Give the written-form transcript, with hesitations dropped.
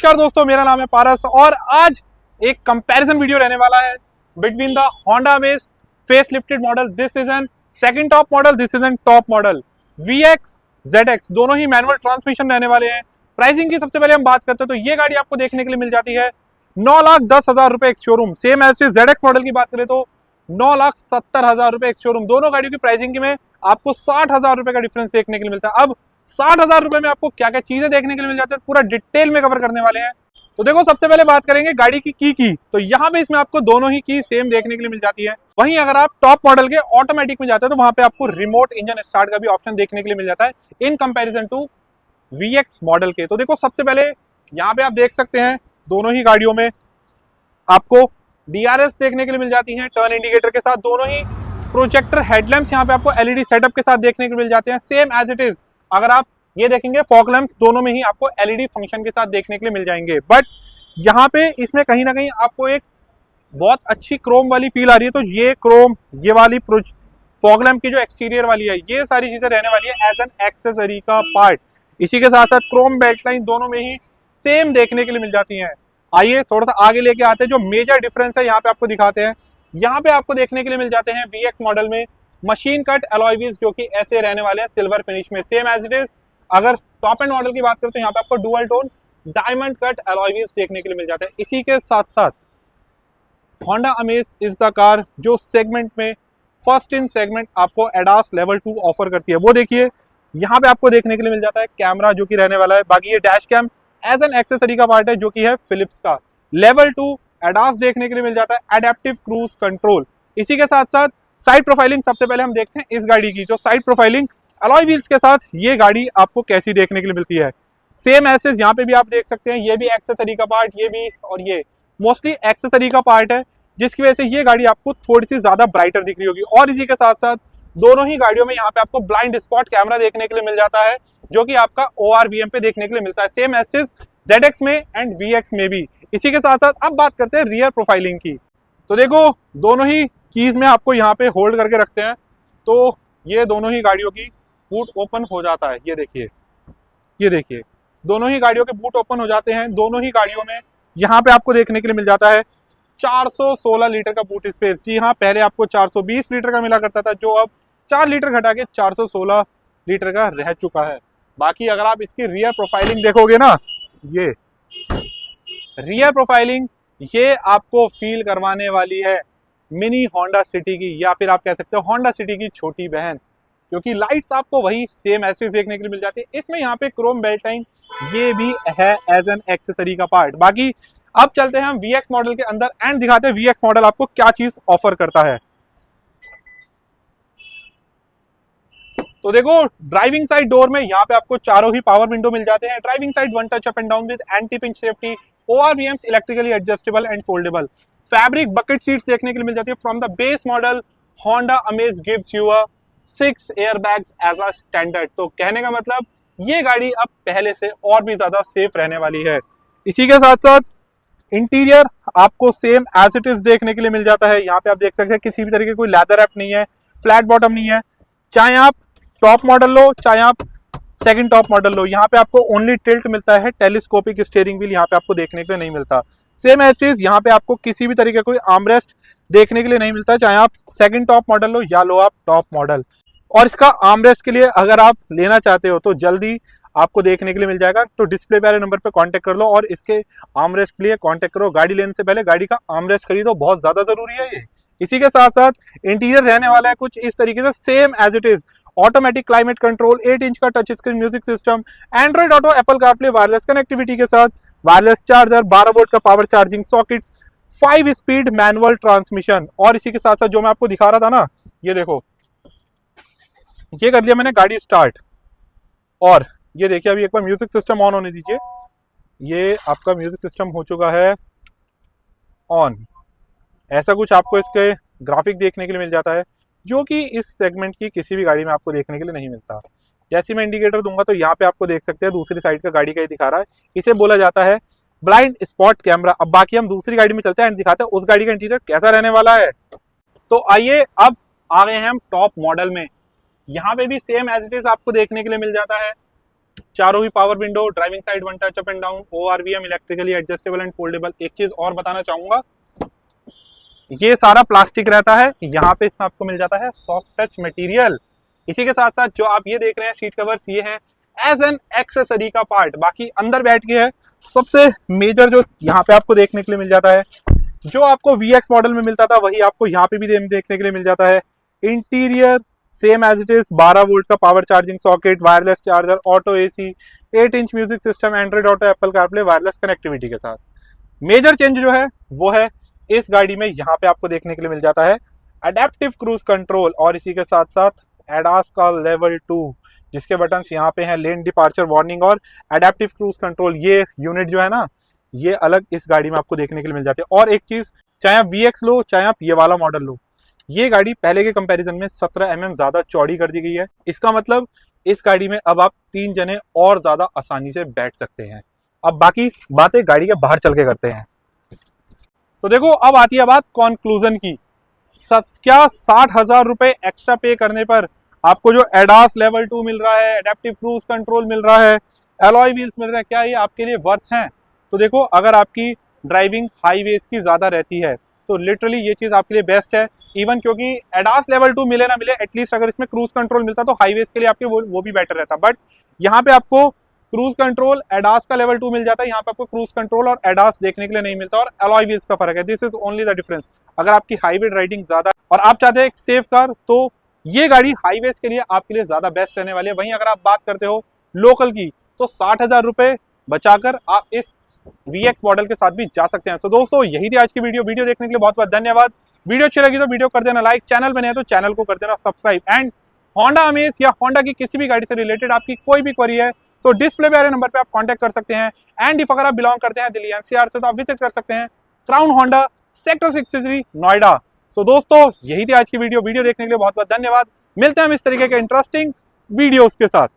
नमस्कार दोस्तों, मेरा नाम है पारस और आज एक कंपैरिजन वीडियो रहने वाला है between the Honda amaze face lifted model. This is an second top model, this is an top model VX ZX, दोनों ही मैनुअल ट्रांसमिशन रहने वाले हैं। प्राइसिंग की सबसे पहले हम बात करते हैं तो ये गाड़ी आपको देखने के लिए मिल जाती है 9,10,000 रुपए ex showroom. Same as ZX model की बात करें तो 9,70,000 रुपए एक्स शोरूम। दोनों गाड़ियों की प्राइसिंग में आपको 60,000 रुपए का डिफरेंस देखने के लिए मिलता है। अब 60,000 रुपए में आपको क्या क्या चीजें देखने के लिए मिल जाती है, पूरा डिटेल में कवर करने वाले हैं। तो देखो, सबसे पहले बात करेंगे गाड़ी की तो यहाँ पे इसमें आपको दोनों ही की सेम देखने के लिए मिल जाती है। वहीं अगर आप टॉप मॉडल के ऑटोमेटिक में जाते हैं तो वहां पे आपको रिमोट इंजन स्टार्ट का भी ऑप्शन देखने के लिए मिल जाता है in comparison to VX model के। तो देखो, सबसे पहले यहाँ पे आप देख सकते हैं दोनों ही गाड़ियों में आपको DRS देखने के लिए मिल जाती है टर्न इंडिकेटर के साथ। दोनों ही प्रोजेक्टर हेडलैम्प्स यहाँ पे आपको LED सेटअप के साथ देखने को मिल जाते हैं सेम एज इट इज। अगर आप ये देखेंगे फॉग लैंप्स दोनों में ही आपको LED फंक्शन के साथ देखने के लिए मिल जाएंगे। बट यहाँ पे इसमें कहीं ना कहीं आपको एक बहुत अच्छी क्रोम वाली फील आ रही है। तो ये क्रोम, ये वाली फॉग लैंप की जो एक्सटीरियर वाली है, ये सारी चीजें रहने वाली है एज एन एक्सेसरी का पार्ट। इसी के साथ साथ क्रोम बेल्ट लाइन दोनों में ही सेम देखने के लिए मिल जाती है। आइए थोड़ा सा आगे लेके आते हैं, जो मेजर डिफरेंस है यहाँ पे आपको दिखाते हैं। यहाँ पे आपको देखने के लिए मिल जाते हैं VX मॉडल में मशीन कट अलॉय व्हील्स, जो कि ऐसे रहने वाले हैं सिल्वर फिनिश में सेम एज इट इज। अगर टॉप एंड मॉडल की बात करें तो यहाँ पे आपको dual tone diamond cut alloy wheels देखने के लिए मिल जाते हैं। इसी के साथ साथ Honda amaze is the car जो सेगमेंट में फर्स्ट इन सेगमेंट आपको एडास लेवल 2 ऑफर करती है। वो देखिए, यहाँ पे आपको देखने के लिए मिल जाता है कैमरा जो कि रहने वाला है। बाकी ये dash cam as an accessory का पार्ट है जो कि है फिलिप्स का। लेवल 2 एडास देखने के लिए मिल जाता है, एडेप्टिव क्रूज कंट्रोल। इसी के साथ साथ साइड प्रोफाइलिंग सबसे पहले हम देखते हैं इस गाड़ी की। जो साइड प्रोफाइलिंग अलॉय व्हील्स के साथ ये गाड़ी आपको कैसी देखने के लिए मिलती है। सेम एसेस यहाँ पे भी आप देख सकते हैं, ये भी एक्सेसरी का पार्ट, ये भी, और ये मोस्टली एक्सेसरी का पार्ट है, जिसकी वजह से ये गाड़ी आपको थोड़ी सी ज्यादा ब्राइटर दिख रही होगी। और इसी के साथ साथ दोनों ही गाड़ियों में यहाँ पे आपको ब्लाइंड स्पॉट कैमरा देखने के लिए मिल जाता है, जो कि आपका ORVM पे देखने के लिए मिलता है सेम एसेस ZX में एंड VX में भी। इसी के साथ साथ अब बात करते हैं रियर प्रोफाइलिंग की। तो देखो, दोनों ही कीज में आपको यहाँ पे होल्ड करके रखते हैं, तो ये दोनों ही गाड़ियों की बूट ओपन हो जाता है। ये देखिए दोनों ही गाड़ियों के बूट ओपन हो जाते हैं। दोनों ही गाड़ियों में यहाँ पे आपको देखने के लिए मिल जाता है 416 लीटर का बूट स्पेस। जी हाँ, पहले आपको 420 लीटर का मिला करता था, जो अब 4 लीटर घटा के 416 लीटर का रह चुका है। बाकी अगर आप इसकी रियर प्रोफाइलिंग देखोगे ना, ये रियर प्रोफाइलिंग ये आपको फील करवाने वाली है मिनी होंडा सिटी की, या फिर आप कह सकते हो होंडा सिटी की छोटी बहन, क्योंकि लाइट्स आपको वही सेम ऐसे देखने के लिए मिल जाती है। इसमें यहाँ पे क्रोम बेल्ट लाइन ये भी है एज एन एक्सेसरी का पार्ट। बाकी अब चलते हैं हम VX मॉडल के अंदर एंड दिखाते हैं VX मॉडल आपको क्या चीज ऑफर करता है। तो देखो, ड्राइविंग साइड डोर में यहाँ पे आपको चारों ही पावर विंडो मिल जाते हैं। Driving side one touch up and down with anti pinch safety, ORVMs electrically adjustable and foldable. Fabric bucket seats देखने के लिए मिल जाती है। From the base model Honda Amaze gives you a 6 airbags as a standard. तो कहने का मतलब ये गाड़ी अब पहले से और भी ज्यादा सेफ रहने वाली है। इसी के साथ साथ इंटीरियर आपको सेम एज इट इज देखने के लिए मिल जाता है। यहाँ पे आप देख सकते हैं किसी भी तरीके कोई लेदर रैप नहीं है, फ्लैट बॉटम नहीं है। चाहे आप टॉप मॉडल लो, चाहे आप सेकंड टॉप मॉडल लो, यहाँ पे आपको ओनली टिल्ट मिलता है, टेलीस्कोपिक स्टीयरिंग व्हील यहाँ पे आपको देखने के लिए नहीं मिलता। सेम एज इज यहाँ पे आपको किसी भी तरीके कोई आर्मरेस्ट देखने के लिए नहीं मिलता, चाहे आप सेकंड टॉप मॉडल लो या लो आप टॉप मॉडल। और इसका आर्मरेस्ट के लिए अगर आप लेना चाहते हो तो जल्दी आपको देखने के लिए मिल जाएगा। तो डिस्प्ले पे वाले नंबर पे कांटेक्ट कर लो और इसके आर्मरेस्ट के लिए कांटेक्ट करो। गाड़ी लेने से पहले गाड़ी का आर्मरेस्ट खरीदो, बहुत ज्यादा जरूरी है ये। इसी के साथ साथ इंटीरियर रहने वाला है कुछ इस तरीके से same as it is. Automatic climate control, 8 inch का touch screen music system, Android Auto, Apple CarPlay, wireless connectivity के साथ वायरलेस चार्जर, 12 वोल्ट का power charging sockets, 5 speed manual transmission. और इसी के साथ साथ जो मैं आपको दिखा रहा था ना, ये देखो, ये कर दिया मैंने गाड़ी स्टार्ट, और ये देखिए अभी एक बार म्यूजिक सिस्टम ऑन होने दीजिए। ये आपका म्यूजिक सिस्टम हो चुका है ऑन। ऐसा कुछ आपको इसके ग्राफिक देखने के लिए मिल जाता है, जो कि इस सेगमेंट की किसी भी गाड़ी में आपको देखने के लिए नहीं मिलता। जैसे मैं इंडिकेटर दूंगा तो यहाँ पे आपको देख सकते हैं दूसरी साइड का गाड़ी का ही दिखा रहा है। इसे बोला जाता है ब्लाइंड स्पॉट कैमरा। अब बाकी हम दूसरी गाड़ी में चलते हैं एंड दिखाते हैं उस गाड़ी का इंटीरियर कैसा रहने वाला है। तो आइए, अब आ गए हैं हम टॉप मॉडल में। यहाँ पे भी सेम एज इट इज आपको देखने के लिए मिल जाता है चारों ही power window, driving side one touch up and down, ORVM, electrically adjustable and foldable. एक चीज और बताना चाहूंगा, ये सारा प्लास्टिक रहता है, यहाँ पे इसमें आपको मिल जाता है सॉफ्ट टच मटेरियल। इसी के साथ साथ जो आप ये देख रहे हैं सीट कवर्स, ये है एज एन एक्सेसरी का पार्ट। बाकी अंदर बैठ के है सबसे मेजर जो यहाँ पे आपको देखने के लिए मिल जाता है, जो आपको VX मॉडल में मिलता था वही आपको यहाँ पे भी देखने के लिए मिल जाता है। Interior same as it is, 12 volt का power charging socket, wireless charger, auto AC, 8 inch music system, Android Auto, Apple CarPlay, wireless connectivity के साथ। मेजर चेंज जो है वो है इस गाड़ी में यहाँ पे आपको देखने के लिए मिल जाता है अडेप्टिव क्रूज कंट्रोल, और इसी के साथ साथ एडास का लेवल 2, जिसके बटन यहाँ पे हैं लेन डिपार्चर वार्निंग और एडेप्टिव क्रूज कंट्रोल। ये यूनिट जो है ना, ये अलग इस गाड़ी में आपको देखने के लिए मिल जाती है। और एक चीज, चाहे आप VX लो चाहे आप ये वाला मॉडल लो, ये गाड़ी पहले के कंपैरिजन में 17 mm ज्यादा चौड़ी कर दी गई है। इसका मतलब इस गाड़ी में अब आप 3 जने और ज्यादा आसानी से बैठ सकते हैं। अब बाकी बातें गाड़ी के बाहर चल के करते हैं। तो देखो, अब आती है बात कंक्लूजन की। क्या 60,000 रुपए एक्स्ट्रा पे करने पर आपको जो एडास लेवल 2 मिल रहा है, एडेप्टिव क्रूज कंट्रोल मिल रहा है, एलॉय व्हील्स मिल रहा है, क्या ये आपके लिए वर्थ हैं? तो देखो, अगर आपकी ड्राइविंग हाईवेज की ज्यादा रहती है तो लिटरली ये चीज आपके लिए बेस्ट है। इवन क्योंकि एडास लेवल 2 मिले ना मिले, एटलीस्ट अगर इसमें क्रूज कंट्रोल मिलता तो हाईवेज के लिए आपके वो भी बेटर रहता। बट यहाँ पे आपको क्रूज कंट्रोल एडास का लेवल 2 मिल जाता है, यहाँ पे आपको क्रूज कंट्रोल और एडास देखने के लिए नहीं मिलता, और एलॉय व्हील्स का फर्क है। This is only the difference. अगर आपकी हाईवे राइडिंग ज्यादा और आप चाहते हैं एक सेफ कार, तो ये गाड़ी हाईवेज के लिए आपके लिए ज्यादा बेस्ट रहने वाली है। वहीं अगर आप बात करते हो लोकल की, तो 60,000 रुपए बचाकर आप इस VX मॉडल के साथ भी जा सकते हैं। तो दोस्तों, यही थी आज की वीडियो देखने के लिए बहुत बहुत धन्यवाद। वीडियो अच्छी लगी तो वीडियो कर देना लाइक, चैनल बने तो चैनल को कर देना सब्सक्राइब। एंड होंडा अमेज या होंडा की किसी भी गाड़ी से रिलेटेड आपकी कोई भी क्वेरी है, सो डिस्प्ले पे आ रहे नंबर पे आप कांटेक्ट कर सकते हैं। एंड इफ अगर आप बिलोंग करते हैं दिल्ली NCR से, तो आप विजिट कर सकते हैं क्राउन होंडा, सेक्टर 63, नोएडा। सो दोस्तों, यही थी आज की वीडियो देखने के लिए बहुत बहुत धन्यवाद। मिलते हैं हम इस तरीके के इंटरेस्टिंग वीडियोस के साथ।